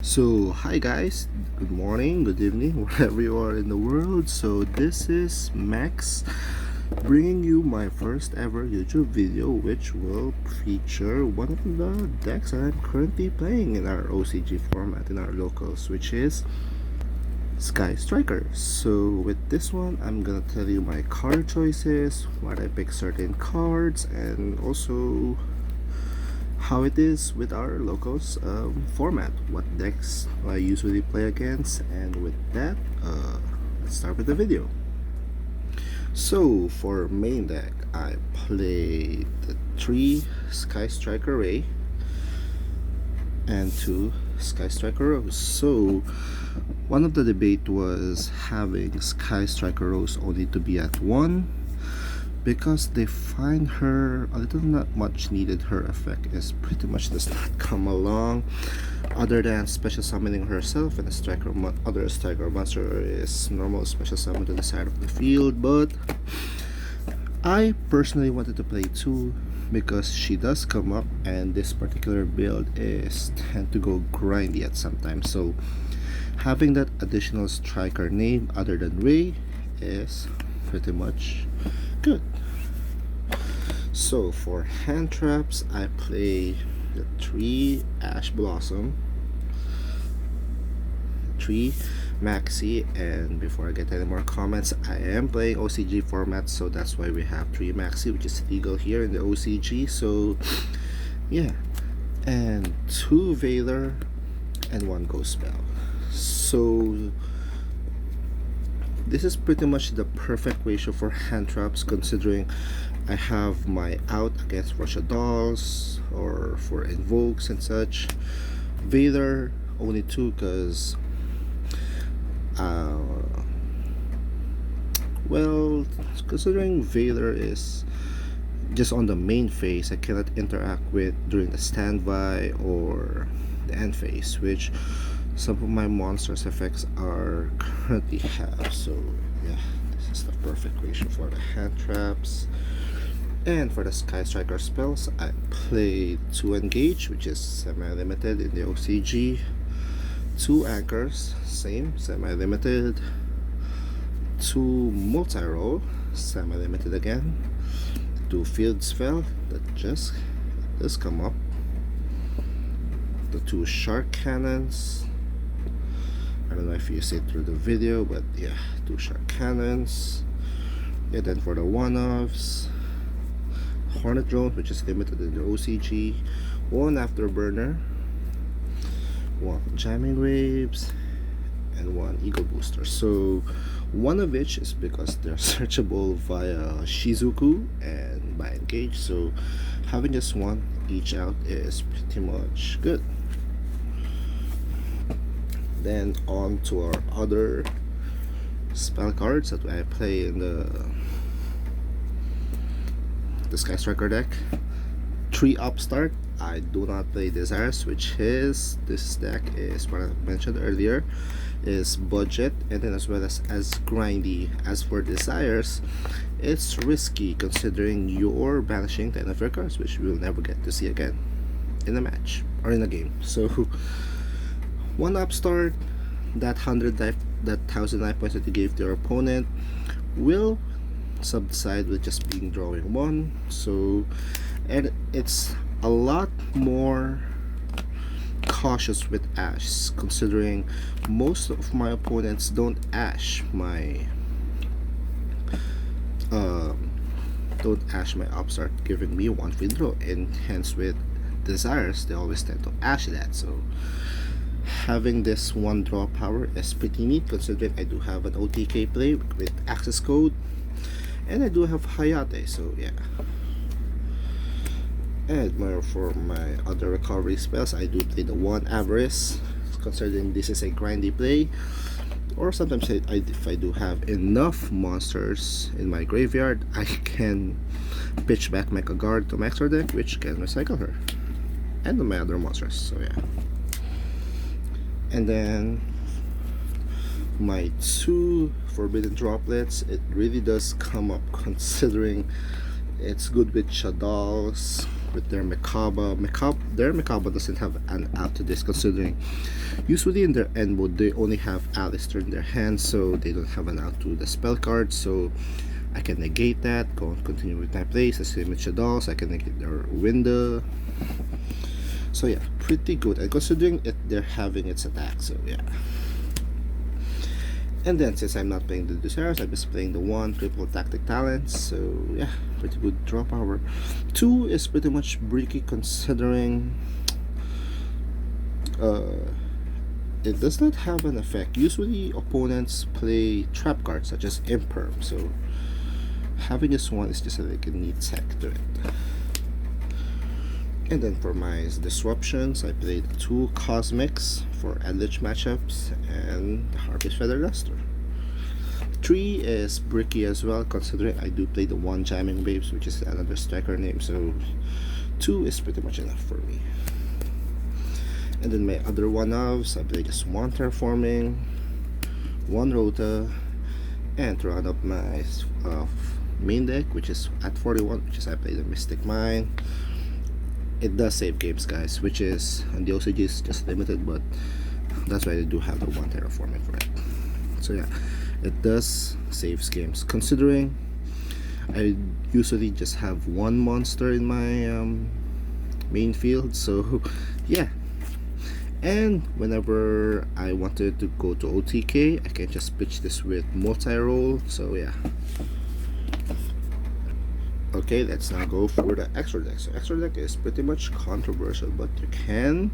So, hi guys, good morning, good evening, wherever you are in the world. So, this is Max bringing you my first ever YouTube video, which will feature one of the decks that I'm currently playing in our OCG format in our locals, which is Sky Striker. So, with this one, I'm gonna tell you my card choices, why I pick certain cards, and also how it is with our locals format, what decks I usually play against, and with that, let's start with the video. So for main deck, I play the 3 Sky Striker Ray and 2 Sky Striker Rose. So one of the debate was having Sky Striker Rose only to be at 1, because they find her a little not much needed. Her effect is pretty much does not come along other than special summoning herself, and a other striker monster is normal special summon to the side of the field. But I personally wanted to play 2 because she does come up, and this particular build is tend to go grindy at sometimes, so having that additional striker name other than Ray is pretty much good. So for hand traps, I play the 3 Ash Blossom, 3 Maxi, and before I get any more comments, I am playing OCG format, so that's why we have 3 Maxi, which is legal here in the OCG. So yeah, and 2 Valor and 1 Ghost Spell. So this is pretty much the perfect ratio for hand traps, considering I have my out against Russia Dolls or for invokes and such. Vader only 2 because well, considering Vader is just on the main phase, I cannot interact with during the standby or the end phase, which some of my monsters effects are currently have. So yeah, this is the perfect ratio for the hand traps. And for the Sky Striker spells, I played 2 Engage, which is semi-limited in the OCG, 2 Anchors, same, semi-limited, 2 Multi-Roll, semi-limited again, 2 Field Spell that just does come up, the 2 Shark Cannons, I don't know if you see it through the video, but yeah, 2 Shark Cannons, and then for the one-offs, Hornet Drone, which is limited in the OCG, 1 Afterburner, 1 Jamming Waves, and 1 Eagle Booster. So one of which is because they're searchable via Shizuku and by Engage, so having just 1 each out is pretty much good. Then on to our other spell cards that I play in the Sky Striker deck. 3 Upstart, I do not play Desires, which is this deck is what I mentioned earlier, is budget and then as well as grindy. As for Desires, it's risky considering you're banishing 10 of your cards, which we'll never get to see again in a match or in a game. So 1 Upstart, that 1000 life points that you gave to your opponent will subside with just being drawing 1. So, and it's a lot more cautious with Ash, considering most of my opponents don't Ash my Upstart, giving me 1 free draw, and hence with Desires they always tend to Ash that. So having this 1 draw power is pretty neat, considering I do have an OTK play with access code, and I do have Hayate, so yeah. And for my other recovery spells, I do play the 1 Avarice, considering this is a grindy play, or sometimes if I do have enough monsters in my graveyard, I can pitch back Mecha Guard to my extra deck, which can recycle her and my other monsters, so yeah. And then my 2 Forbidden Droplets, it really does come up, considering it's good with Shaddolls, with their their Mikaba doesn't have an out to this, considering usually in their end mode they only have Alistair in their hands, so they don't have an out to the spell card. So I can negate that, go and continue with my plays. As same with Shadows, I can negate their window. So yeah, pretty good. And considering they're having its attack, so yeah. And then since I'm not playing the Duceras, I'm just playing the 1 triple tactic talents. So yeah, pretty good draw power. 2 is pretty much bricky, considering it does not have an effect. Usually opponents play trap cards such as Imperm, so having this one is just like a neat tech to it. And then for my disruptions, I played 2 Cosmics for Edge matchups and Harvest Feather Duster. 3 is bricky as well, considering I do play the 1 Jamming Waves, which is another striker name, so 2 is pretty much enough for me. And then my other one-offs, I play just 1 Terraforming, 1 Rota, and to round up my main deck, which is at 41, which is I play the Mystic Mine. It does save games, guys, which is on the OCG is just limited, but that's why they do have the 1 Terraforming for it. So yeah, it does save games, considering I usually just have 1 monster in my main field. So yeah, and whenever I wanted to go to OTK, I can just pitch this with multi-roll. So yeah. Okay, let's now go for the extra deck. So extra deck is pretty much controversial, but you can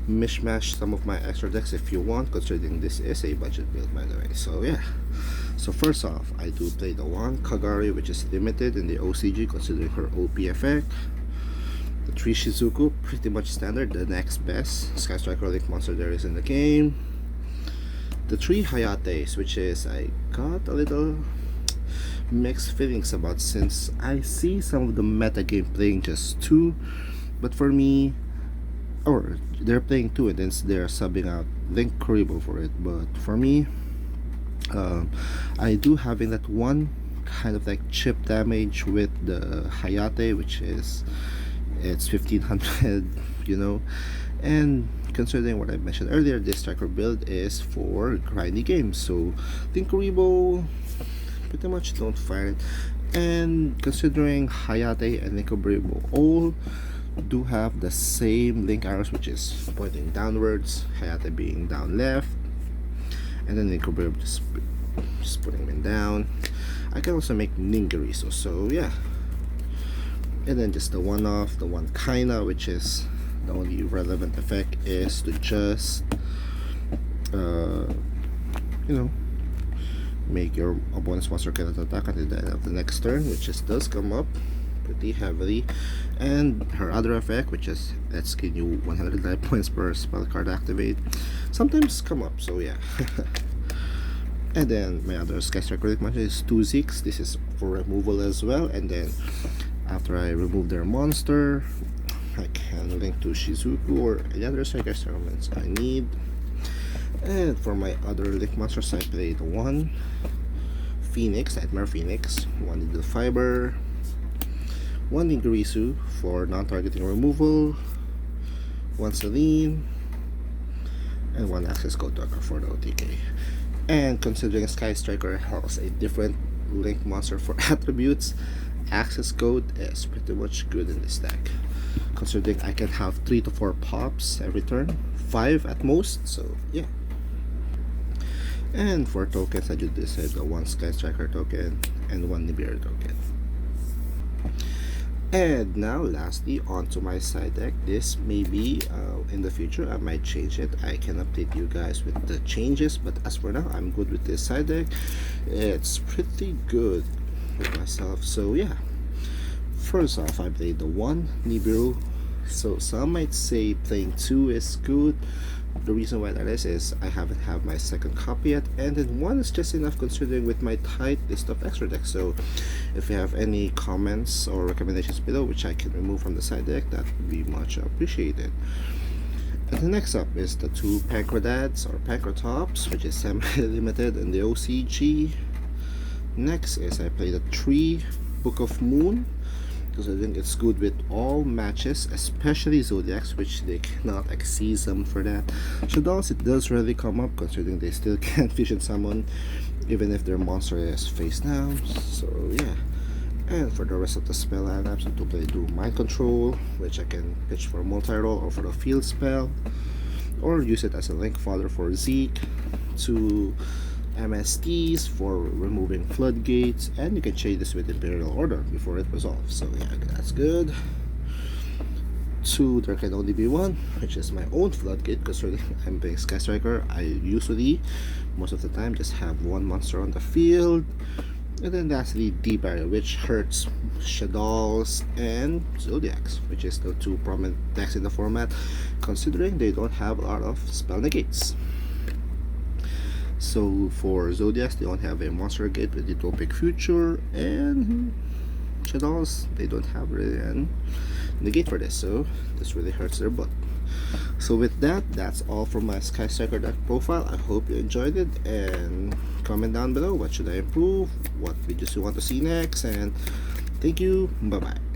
mishmash some of my extra decks if you want, considering this is a budget build, by the way. So yeah, so first off, I do play the 1 Kagari, which is limited in the OCG, considering her OP effect. The 3 Shizuku, pretty much standard, the next best Sky Striker Link monster there is in the game. The 3 Hayates, which is I got a little mixed feelings about, since I see some of the meta game playing just 2, but for me, or they're playing 2 and then they're subbing out Link Kuribo for it, but for me, I do having that 1 kind of like chip damage with the Hayate, which is it's 1500, you know, and considering what I mentioned earlier, this striker build is for grindy games, so Link Kuribo pretty much don't fire it. And considering Hayate and Link Kuribo all do have the same link arrows, which is pointing downwards, Hayate being down left, and then Link Kuribo just putting them down. I can also make Ningirisu, so yeah. And then just the one off, the 1 Kaina, which is the only relevant effect is to just you know, make your opponent's monster cannot attack until the end of the next turn, which just does come up pretty heavily. And her other effect, which is let's give you 100 life points per spell card activate, sometimes come up, so yeah. And then my other Sky Striker monster is 2 Zix. This is for removal as well, and then after I remove their monster, I can link to Shizuku or any other striker elements I need. And for my other link monsters, I played 1 Phoenix, Nightmare Phoenix, 1 Needle Fiber, 1 Ningirisu for non-targeting removal, 1 Celine, and 1 Access Code Dogger for the OTK. And considering Sky Striker has a different link monster for attributes, Access Code is pretty much good in this deck, considering I can have 3 to 4 pops every turn, 5 at most, so yeah. And for tokens, I do this the 1 Sky Striker token and 1 Nibiru token. And now lastly, onto my side deck. This may be in the future I might change it. I can update you guys with the changes, but as for now, I'm good with this side deck. It's pretty good with myself, so yeah. First off, I played the 1 Nibiru. So some might say playing 2 is good. The reason why that is I haven't have my second copy yet, and then 1 is just enough considering with my tight list of extra decks. So if you have any comments or recommendations below which I can remove from the side deck, that would be much appreciated. And the next up is the 2 Pancradads or Pancratops, which is semi-limited in the OCG. Next is I play the 3 Book of Moon, because I think it's good with all matches, especially Zodiacs, which they cannot exceed some for that. Shadows, it does rarely come up, considering they still can't fusion summon, even if their monster is face down. So yeah. And for the rest of the spell, I have to play do Mind Control, which I can pitch for multi-roll or for the field spell, or use it as a link fodder for Zeke, to MSTs for removing floodgates, and you can change this with Imperial Order before it resolves. So yeah, that's good. 2, there can only be one, which is my own floodgate, because really I'm playing Sky Striker. I usually, most of the time, just have one monster on the field. And then lastly, D-Barrier, which hurts Shadows and Zodiacs, which is the 2 prominent decks in the format, considering they don't have a lot of spell negates. So for Zodiacs, they don't have a monster gate with Utopic Future, and Shadows, they don't have really a negate for this, so this really hurts their butt. So with that, that's all from my Sky Striker deck profile. I hope you enjoyed it, and comment down below what should I improve, what videos you want to see next, and thank you, bye bye.